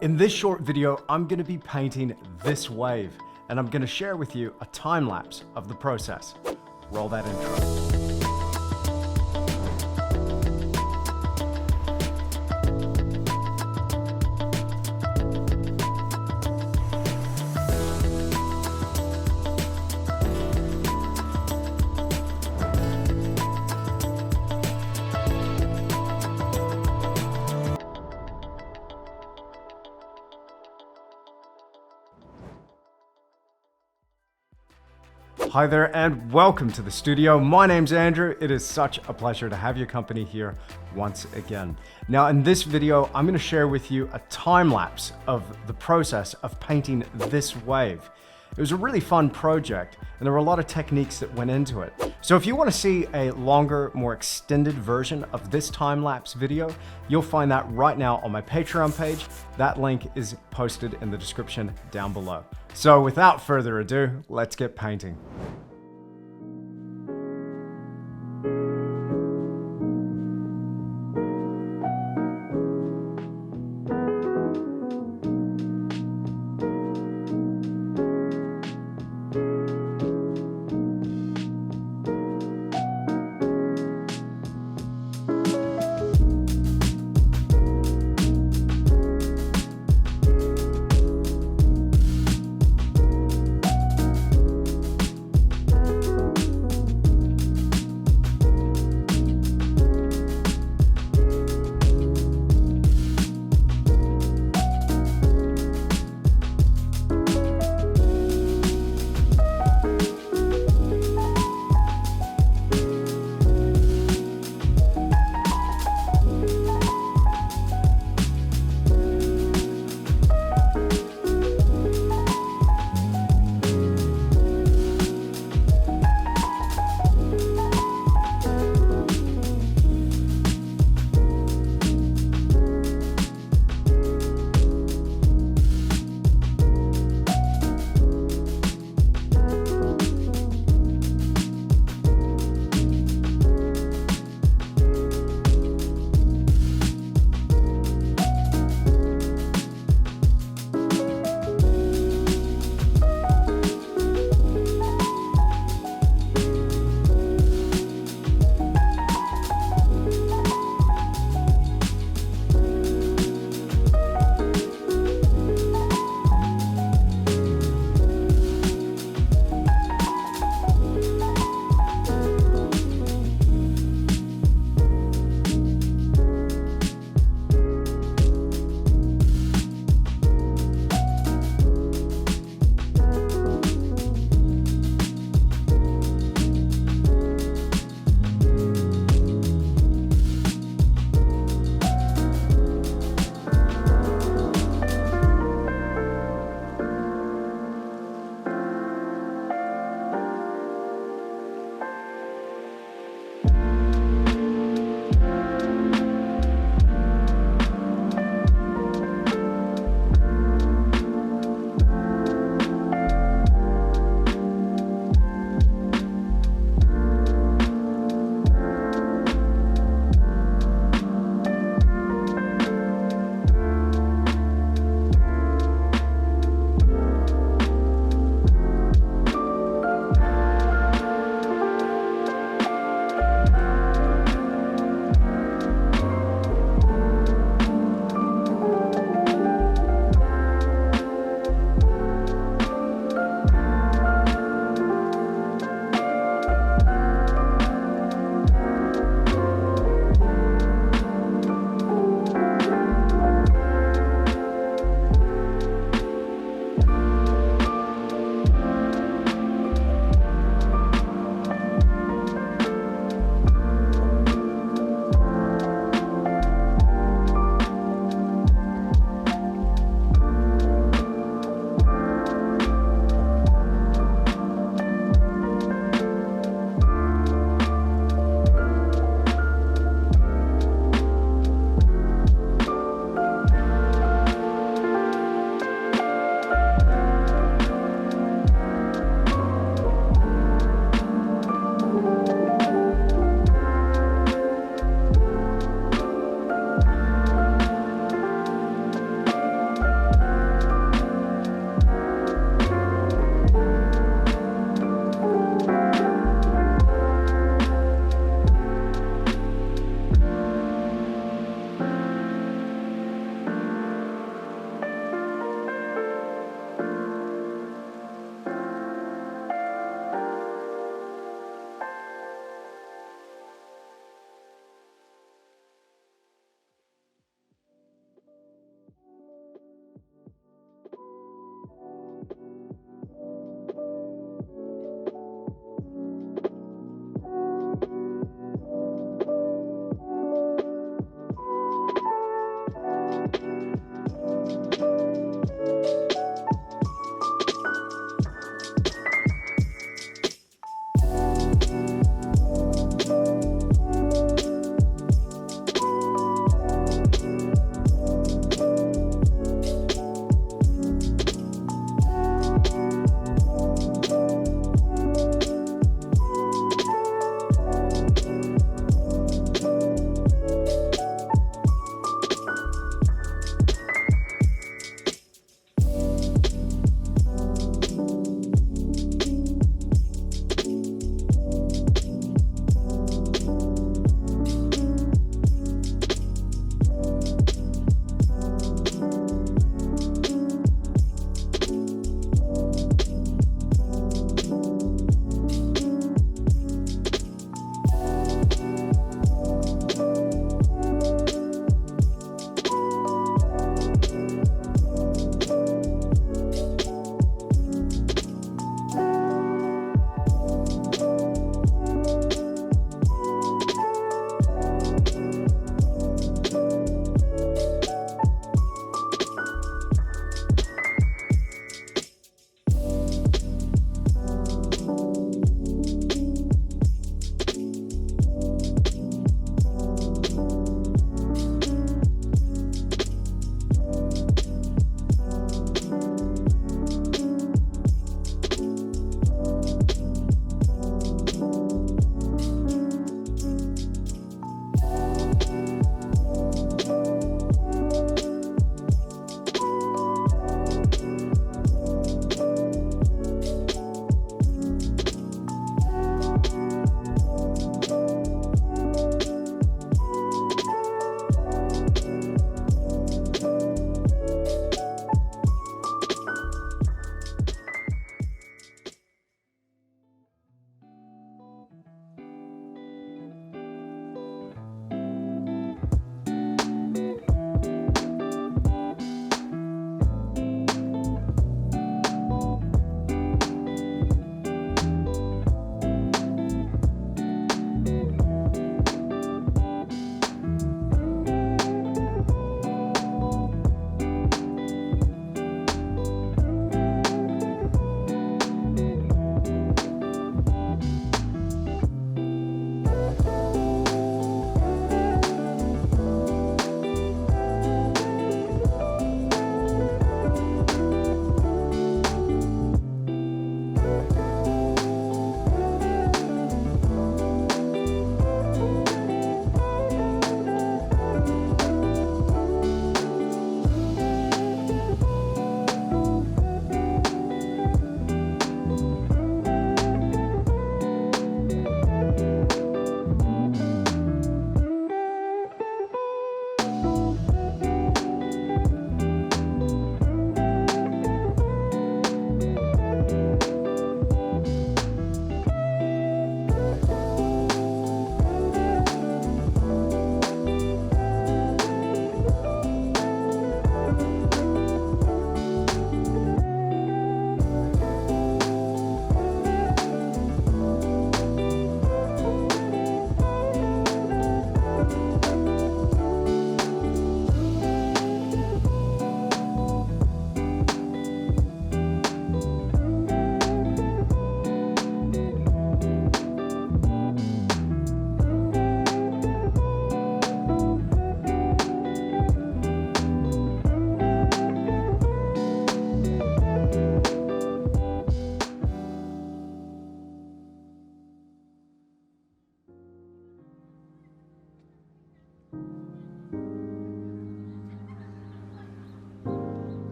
In this short video, I'm going to be painting this wave, and I'm going to share with you a time lapse of the process. Roll that intro. Hi there and welcome to the studio. My name's Andrew. It is such a pleasure to have your company here once again. Now in this video, I'm going to share with you a time lapse of the process of painting this wave. It was a really fun project and there were a lot of techniques that went into it. So if you want to see a longer, more extended version of this time lapse video, you'll find that right now on my Patreon page. That link is posted in the description down below. So without further ado, let's get painting.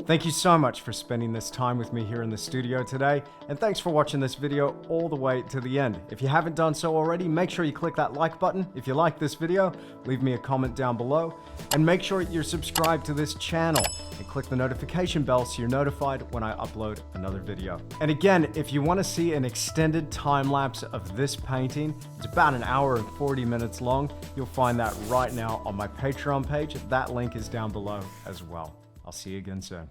Thank you so much for spending this time with me here in the studio today, and thanks for watching this video all the way to the end. If you haven't done so already, make sure you click that like button. If you like this video, leave me a comment down below, and make sure you're subscribed to this channel and click the notification bell so you're notified when I upload another video. And again, if you want to see an extended time lapse of this painting, it's about 1 hour and 40 minutes long. You'll find that right now on my Patreon page. That link is down below as well. I'll see you again soon.